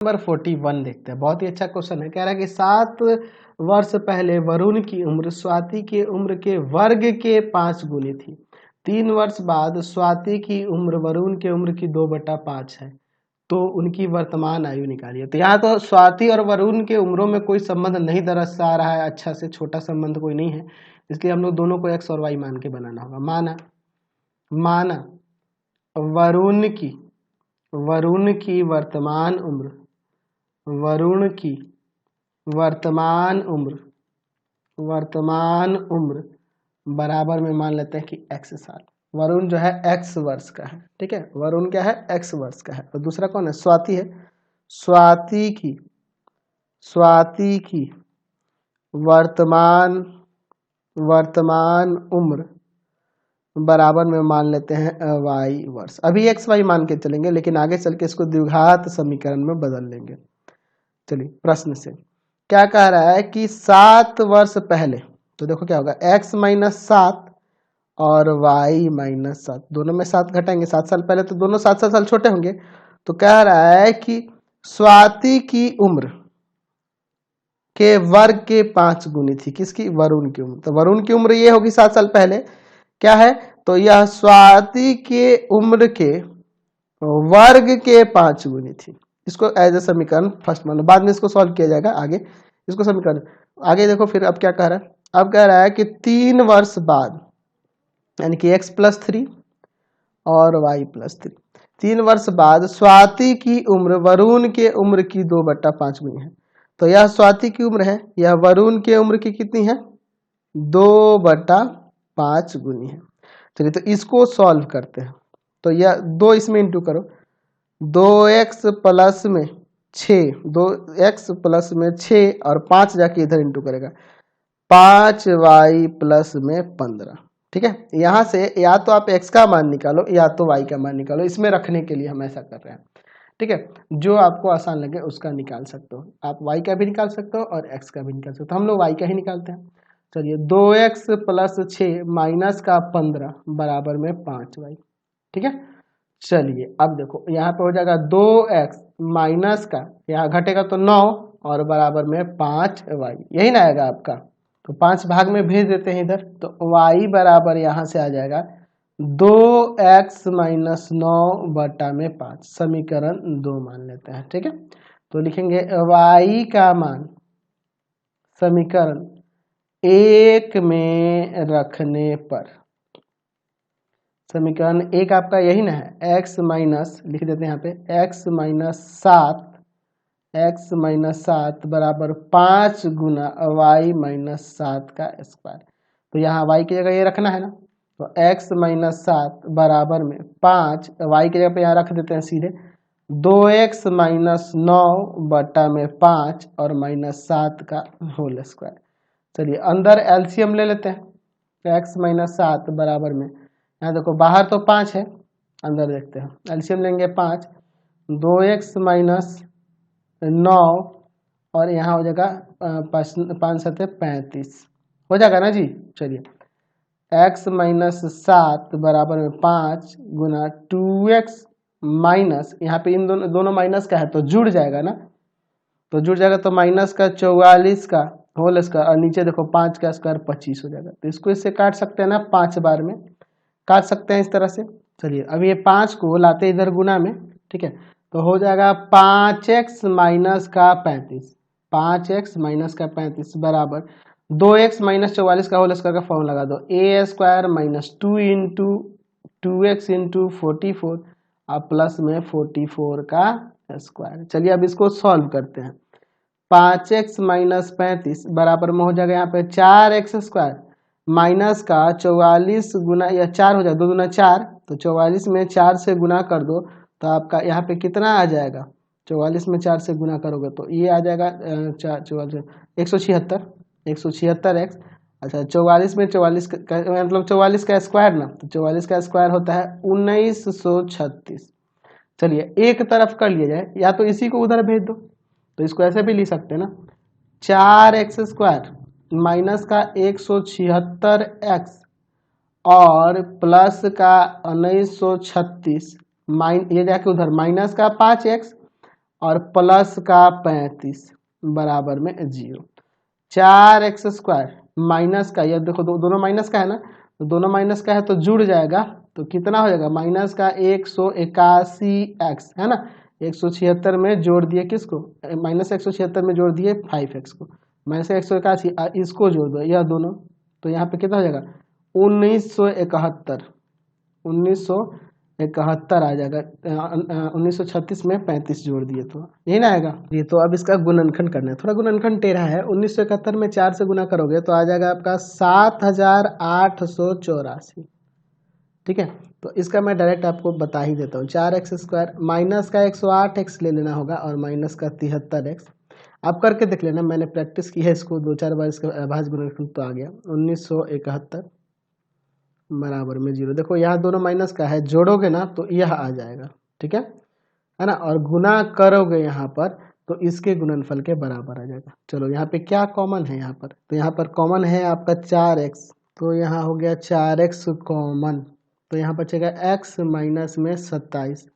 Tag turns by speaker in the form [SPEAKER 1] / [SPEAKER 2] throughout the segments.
[SPEAKER 1] Number 41 देखते हैं। बहुत ही अच्छा क्वेश्चन है। कह रहा है कि 7 वर्ष पहले वरुण की उम्र स्वाति की उम्र के वर्ग के 5 गुनी थी। 3 वर्ष बाद स्वाति की उम्र वरुण की उम्र की 2/5 है, तो उनकी वर्तमान आयु निकालिए। तो यहाँ तो स्वाति और वरुण के उम्रों में कोई संबंध नहीं दर्शा रहा है, अच्छा से छोटा संबंध कोई नहीं है, इसलिए हम लोग दोनों को एक्स और वाई मान के बनाना होगा। माना वरुण की वर्तमान उम्र बराबर में मान लेते हैं कि x साल। वरुण जो है x वर्ष का है, ठीक है, वरुण क्या है x वर्ष का है। और दूसरा कौन है? स्वाति है। स्वाति की वर्तमान उम्र बराबर में मान लेते हैं y वर्ष। अभी x y मान के चलेंगे, लेकिन आगे चल के इसको द्विघात समीकरण में बदल लेंगे। चलिए प्रश्न से क्या कह रहा है कि 7 वर्ष पहले, तो देखो क्या होगा, x - 7 और y - 7, दोनों में 7 घटाएंगे। 7 साल पहले तो दोनों 7 साल छोटे होंगे। तो कह रहा है कि स्वाति की उम्र के वर्ग के 5 गुनी थी। किसकी? वरुण की उम्र। तो वरुण की उम्र ये होगी 7 साल पहले, क्या है, तो यह स्वाति के उम्र के वर्ग के 5 गुनी थी। इसको एज ए समीकरण फर्स्ट मान लो, बाद में इसको सॉल्व किया जाएगा आगे। इसको समीकरण आगे देखो फिर अब क्या कह रहा है। अब कह रहा है कि 3 वर्ष बाद, यानी कि x + 3 और y + 3, 3 वर्ष बाद स्वाति की उम्र वरुण के उम्र की 2/5 गुनी है। तो यह स्वाति की उम्र है, यह वरुण के उम्र की कितनी है? 2/5 गुनी है। चलिए तो इसको सॉल्व करते हैं। तो यह 2 इसमें इंटू करो, 2x + 6, 2x + 6 और 5 जाके इधर इंटू करेगा, 5y + 15। ठीक है, यहाँ से या तो आप x का मान निकालो या तो y का मान निकालो, इसमें रखने के लिए हम ऐसा कर रहे हैं। ठीक है, जो आपको आसान लगे उसका निकाल सकते हो। आप y का भी निकाल सकते हो और x का भी निकाल सकते हो। तो हम लोग y का ही निकालते हैं। चलिए 2x + 6 - का 15 बराबर में 5y। ठीक है, चलिए अब देखो यहाँ पे हो जाएगा 2x माइनस का, यहाँ घटेगा तो 9 और बराबर में 5y, यही ना आएगा आपका। तो 5 भाग में भेज देते हैं इधर, तो y बराबर यहाँ से आ जाएगा 2x - 9/5, समीकरण 2 मान लेते हैं। ठीक है, तो लिखेंगे y का मान समीकरण 1 में रखने पर, समीकरण 1 आपका यही ना है, x माइनस लिख देते हैं यहाँ पे, x - 7 बराबर 5 गुना y - 7 का स्क्वायर। तो यहाँ y की जगह ये रखना है ना, तो x - 7 बराबर में 5, y की जगह पे यहाँ रख देते हैं सीधे 2x - 9/5 और -7 का होल स्क्वायर। चलिए अंदर एलसीएम ले लेते हैं, x - 7 बराबर में, यहाँ देखो बाहर तो 5 है, अंदर देखते हैं एलसीएम लेंगे 5, 2x - 9 और यहाँ हो जाएगा 5 7 35, हो जाएगा ना जी। चलिए x - 7 बराबर में 5 गुना 2x माइनस, यहाँ पे इन दोनों माइनस का है तो जुड़ जाएगा ना, तो जुड़ जाएगा तो माइनस का 44 का होल स्क्वायर और नीचे देखो 5 का स्क्वायर 25 हो जाएगा। तो इसको इससे काट सकते हैं ना, 5 बार में काट सकते हैं इस तरह से। चलिए अब ये 5 को लाते इधर गुना में, ठीक है, तो हो जाएगा 5x माइनस का 35, 5x माइनस का 35 बराबर 2x माइनस 44 का होल स्क्वायर का फॉर्म लगा दो, a square minus 2 into 2x into 44 और प्लस में 44 का स्क्वायर। चलिए अब इसको सॉल्व करते हैं। 5x माइनस 35 बराबर में हो जाएगा यहाँ पे 4x स्क्वायर माइनस का 44 गुना, या 4 हो जाएगा, 2 गुना 4, तो 44 में 4 से गुना कर दो तो आपका यहाँ पे कितना आ जाएगा, 44 में 4 से गुना करोगे तो ये आ जाएगा 176x। अच्छा 44 में 44 मतलब 44 का स्क्वायर ना, तो 44 का स्क्वायर होता है 1936। चलिए एक तरफ कर लिया जाए, या तो इसी को उधर भेज दो, तो इसको ऐसे भी लिख सकते हैं ना, 4x स्क्वायर माइनस का 176x और प्लस का 1936 ये जाके उधर माइनस का 5x और प्लस का 35 बराबर में 0। 4x² माइनस का, यह देखो दोनों माइनस का है ना, तो दोनों माइनस का है तो जुड़ जाएगा, तो कितना हो जाएगा माइनस का 181x है ना, 176 में जोड़ दिए किसको, माइनस 176 में जोड़ दिए 5x को, माइनस 181 इसको जोड़ दो यह दोनों, तो यहाँ पे कितना हो जाएगा 1971 आ जाएगा। 1936 में 35 जोड़ दिए तो यही ना आएगा ये। तो अब इसका गुणनखंड करना है, थोड़ा गुणनखंड टेढ़ा है। 1971 में 4 से गुना करोगे तो आ जाएगा आपका 7884। ठीक है, तो इसका मैं डायरेक्ट आपको बता ही देता हूँ। 4x² माइनस का 108x ले लेना होगा और माइनस का 73x। आप करके देख लेना, मैंने प्रैक्टिस की है इसको 2-4 बार, इसका अभाज्य गुणनखंड तो आ गया। 1971 बराबर में 0। देखो यहाँ दोनों माइनस का है, जोड़ोगे ना तो यह आ जाएगा, ठीक है ना, और गुना करोगे यहाँ पर तो इसके गुणनफल के बराबर आ जाएगा। चलो यहाँ पे क्या कॉमन है यहाँ पर, तो यहाँ पर कॉमन है आपका 4x, तो यहाँ हो गया 4x कॉमन, तो यहाँ बचेगा x माइनस में 27।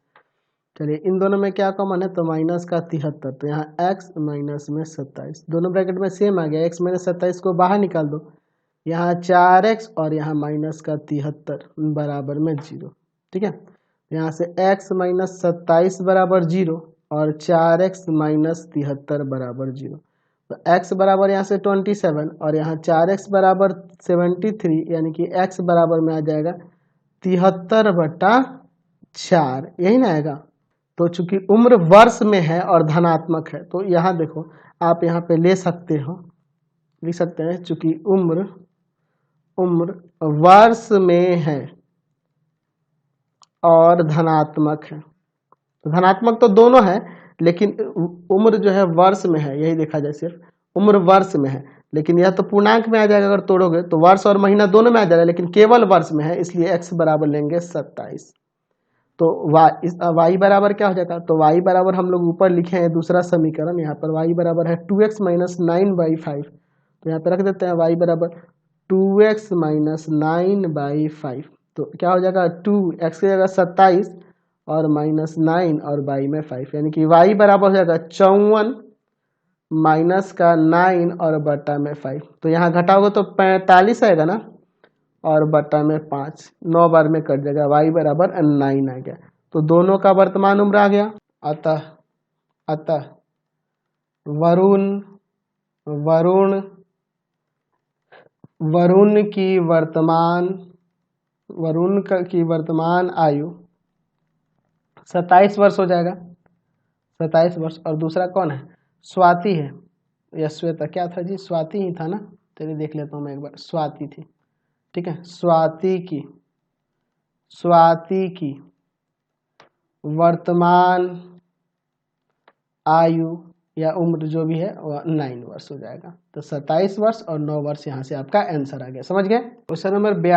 [SPEAKER 1] चलिए इन दोनों में क्या कॉमन है, तो माइनस का 73, तो यहाँ x माइनस में 27, दोनों ब्रैकेट में सेम आ गया, x माइनस 27 को बाहर निकाल दो, यहाँ 4x और यहाँ माइनस का 73 बराबर में 0। ठीक है, यहाँ से x माइनस 27 बराबर 0 और 4x माइनस 73 बराबर 0, तो x बराबर यहाँ से 27 और यहाँ 4x बराबर 73, यानी कि x बराबर में आ जाएगा 73/4, यही ना आएगा। तो चूंकि उम्र वर्ष में है और धनात्मक है, तो यहाँ देखो आप यहाँ पे ले सकते हो, लिख सकते हैं चूंकि उम्र वर्ष में है और धनात्मक है, तो धनात्मक तो दोनों है लेकिन उम्र जो है वर्ष में है, यही देखा जाए, सिर्फ उम्र वर्ष में है, लेकिन यह तो पूर्णांक में आ जाएगा अगर तोड़ोगे तो वर्ष और महीना दोनों में आ जाएगा, लेकिन केवल वर्ष में है, इसलिए x बराबर लेंगे 27। तो y बराबर क्या हो जाएगा, तो y बराबर हम लोग ऊपर लिखे हैं दूसरा समीकरण, यहाँ पर y बराबर है 2x माइनस 9/5, तो यहाँ पे रख देते हैं y बराबर 2x माइनस 9/5, तो क्या हो जाएगा 2x की जगह 27 और माइनस 9 और y में 5, यानी कि y बराबर हो जाएगा 54 माइनस का 9 और बटा में 5, तो यहाँ घटाओगे तो 45 आएगा ना, और बटा में 5, 9 बार में कट जाएगा, y बराबर 9 आ गया, तो दोनों का वर्तमान उम्र आ गया। अतः वरुण की वर्तमान आयु 27 वर्ष हो जाएगा, 27 वर्ष। और दूसरा कौन है, स्वाति है या श्वेता, क्या था जी, स्वाति ही था ना, चलिए देख लेता हूँ मैं एक बार, स्वाति थी, ठीक है। स्वाति की वर्तमान आयु या उम्र जो भी है वह 9 वर्ष हो जाएगा, तो 27 वर्ष और 9 वर्ष यहाँ से आपका आंसर आ गया, समझ गए। Question number 42